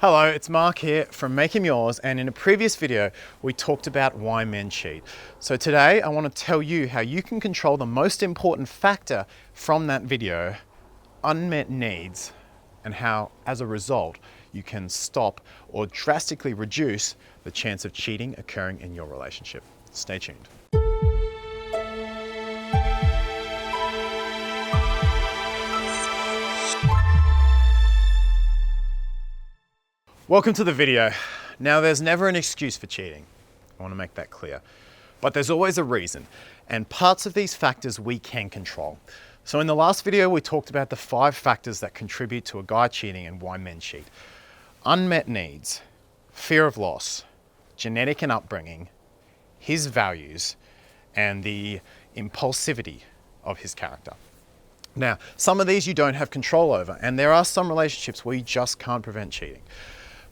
Hello, it's Mark here from Make Him Yours, and in a previous video we talked about why men cheat. So today I want to tell you how you can control the most important factor from that video, unmet needs, and how as a result you can stop or drastically reduce the chance of cheating occurring in your relationship. Stay tuned. Welcome to the video. Now, there's never an excuse for cheating. I want to make that clear. But there's always a reason, and parts of these factors we can control. So in the last video, we talked about the 5 factors that contribute to a guy cheating and why men cheat. Unmet needs, fear of loss, genetic and upbringing, his values, and the impulsivity of his character. Now, some of these you don't have control over, and there are some relationships where you just can't prevent cheating.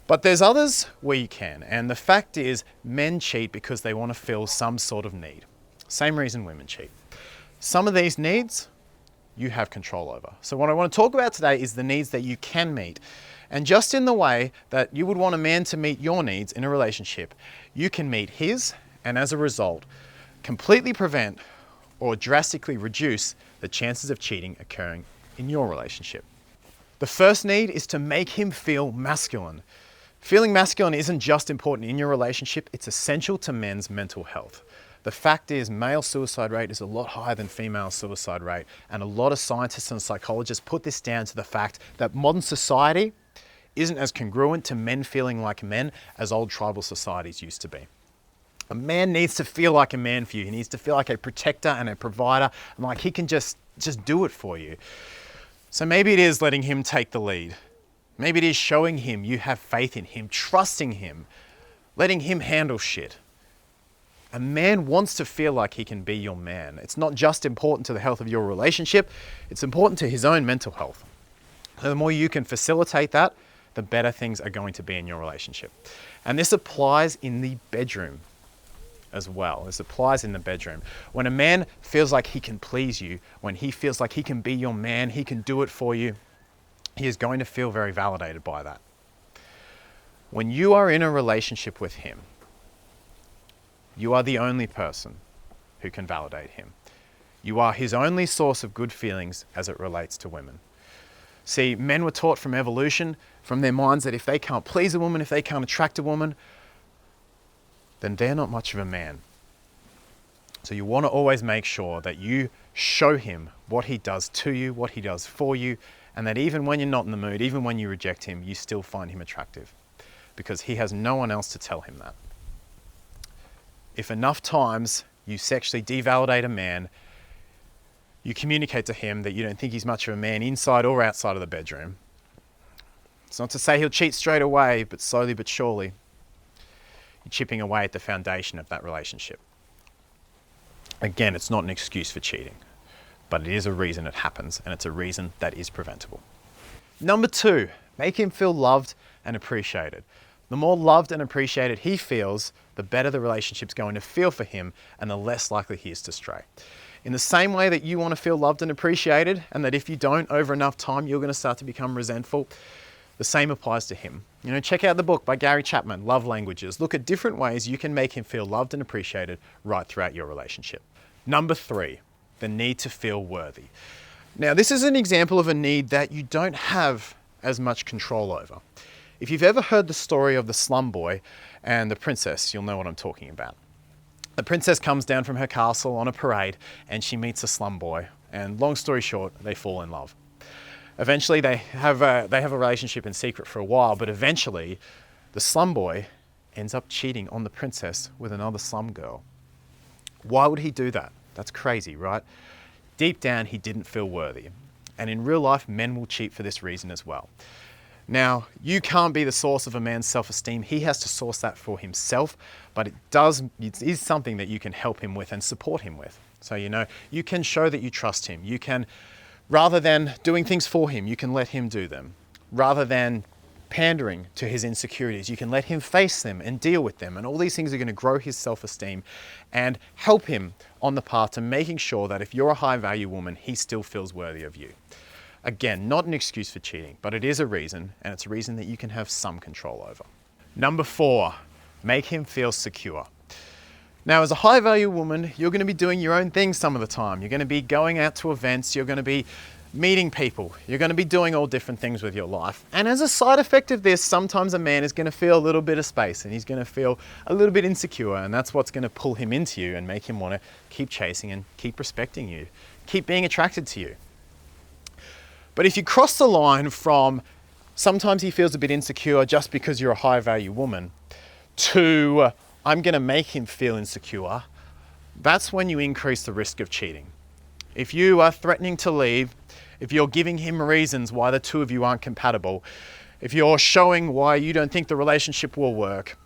But there's others where you can, and the fact is men cheat because they want to fill some sort of need. Same reason women cheat. Some of these needs you have control over. So what I want to talk about today is the needs that you can meet. And just in the way that you would want a man to meet your needs in a relationship, you can meet his, and as a result, completely prevent or drastically reduce the chances of cheating occurring in your relationship. The first need is to make him feel masculine. Feeling masculine isn't just important in your relationship, it's essential to men's mental health. The fact is, male suicide rate is a lot higher than female suicide rate, and a lot of scientists and psychologists put this down to the fact that modern society isn't as congruent to men feeling like men as old tribal societies used to be. A man needs to feel like a man for you. He needs to feel like a protector and a provider, and like he can just do it for you. So maybe it is letting him take the lead. Maybe it is showing him you have faith in him, trusting him, letting him handle shit. A man wants to feel like he can be your man. It's not just important to the health of your relationship, it's important to his own mental health. So the more you can facilitate that, the better things are going to be in your relationship. And this applies in the bedroom as well. This applies in the bedroom. When a man feels like he can please you, when he feels like he can be your man, he can do it for you, he is going to feel very validated by that. When you are in a relationship with him, you are the only person who can validate him. You are his only source of good feelings as it relates to women. See, men were taught from evolution, from their minds, that if they can't please a woman, if they can't attract a woman, then they're not much of a man. So you want to always make sure that you show him what he does to you, what he does for you, and that even when you're not in the mood, even when you reject him, you still find him attractive, because he has no one else to tell him that. If enough times you sexually devalidate a man, you communicate to him that you don't think he's much of a man inside or outside of the bedroom. It's not to say he'll cheat straight away, but slowly but surely, you're chipping away at the foundation of that relationship. Again, it's not an excuse for cheating, but it is a reason it happens, and it's a reason that is preventable. Number 2, make him feel loved and appreciated. The more loved and appreciated he feels, the better the relationship's going to feel for him, and the less likely he is to stray. In the same way that you want to feel loved and appreciated, and that if you don't, over enough time, you're going to start to become resentful, the same applies to him. Check out the book by Gary Chapman, Love Languages. Look at different ways you can make him feel loved and appreciated right throughout your relationship. Number 3, the need to feel worthy. Now, this is an example of a need that you don't have as much control over. If you've ever heard the story of the slum boy and the princess, you'll know what I'm talking about. The princess comes down from her castle on a parade and she meets a slum boy, and long story short, they fall in love. Eventually they have a relationship in secret for a while, but eventually the slum boy ends up cheating on the princess with another slum girl. Why would he do that? That's crazy, right? Deep down, he didn't feel worthy. And in real life, men will cheat for this reason as well. Now, you can't be the source of a man's self-esteem. He has to source that for himself, but it is something that you can help him with and support him with. So, you can show that you trust him. You can, rather than doing things for him, you can let him do them. Rather than pandering to his insecurities, you can let him face them and deal with them. And all these things are going to grow his self-esteem and help him on the path to making sure that if you're a high-value woman, he still feels worthy of you. Again, not an excuse for cheating, but it is a reason, and it's a reason that you can have some control over. Number 4, make him feel secure. Now, as a high value woman, you're going to be doing your own thing some of the time. You're going to be going out to events, you're going to be meeting people, you're going to be doing all different things with your life. And as a side effect of this, sometimes a man is going to feel a little bit of space and he's going to feel a little bit insecure, and that's what's going to pull him into you and make him want to keep chasing and keep respecting you, keep being attracted to you. But if you cross the line from sometimes he feels a bit insecure just because you're a high value woman to I'm going to make him feel insecure, that's when you increase the risk of cheating. If you are threatening to leave, if you're giving him reasons why the two of you aren't compatible, if you're showing why you don't think the relationship will work,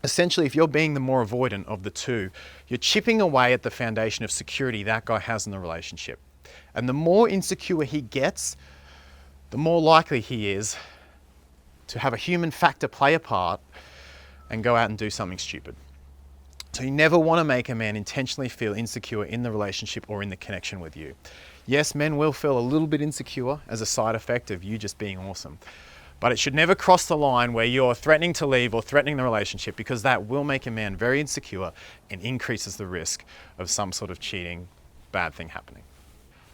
essentially if you're being the more avoidant of the two, you're chipping away at the foundation of security that guy has in the relationship. And the more insecure he gets, the more likely he is to have a human factor play a part and go out and do something stupid. So you never want to make a man intentionally feel insecure in the relationship or in the connection with you. Yes, men will feel a little bit insecure as a side effect of you just being awesome. But it should never cross the line where you're threatening to leave or threatening the relationship, because that will make a man very insecure and increases the risk of some sort of cheating, bad thing happening.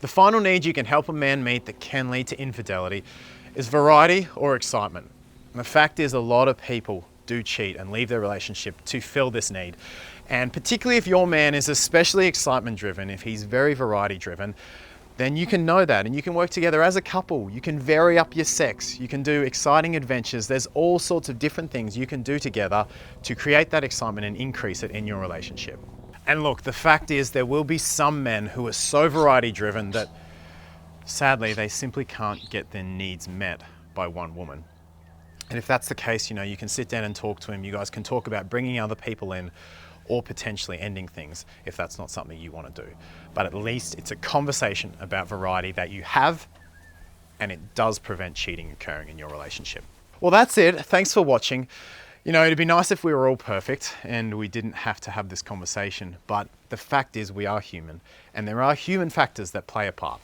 The final need you can help a man meet that can lead to infidelity is variety or excitement. And the fact is, a lot of people do cheat and leave their relationship to fill this need. And particularly if your man is especially excitement driven, if he's very variety driven, then you can know that and you can work together as a couple. You can vary up your sex. You can do exciting adventures. There's all sorts of different things you can do together to create that excitement and increase it in your relationship. And look, the fact is there will be some men who are so variety driven that sadly they simply can't get their needs met by one woman. And if that's the case, you can sit down and talk to him. You guys can talk about bringing other people in or potentially ending things if that's not something you want to do. But at least it's a conversation about variety that you have, and it does prevent cheating occurring in your relationship. Well, that's it. Thanks for watching. It'd be nice if we were all perfect and we didn't have to have this conversation, but the fact is we are human, and there are human factors that play a part.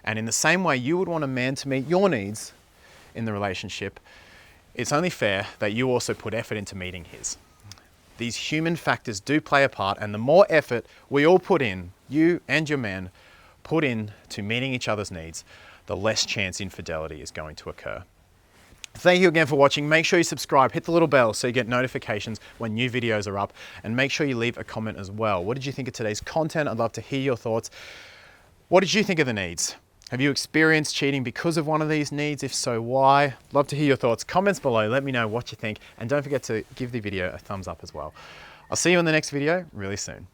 And in the same way you would want a man to meet your needs in the relationship, it's only fair that you also put effort into meeting his. These human factors do play a part, and the more effort we all put in, you and your man put in to meeting each other's needs, the less chance infidelity is going to occur. Thank you again for watching. Make sure you subscribe, hit the little bell so you get notifications when new videos are up, and make sure you leave a comment as well. What did you think of today's content? I'd love to hear your thoughts. What did you think of the needs? Have you experienced cheating because of one of these needs? If so, why? Love to hear your thoughts. Comments below, let me know what you think, and don't forget to give the video a thumbs up as well. I'll see you in the next video really soon.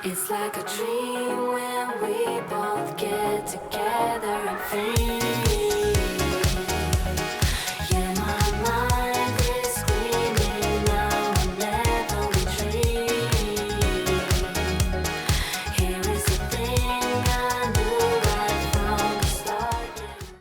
It's like a dream when we both get together and free.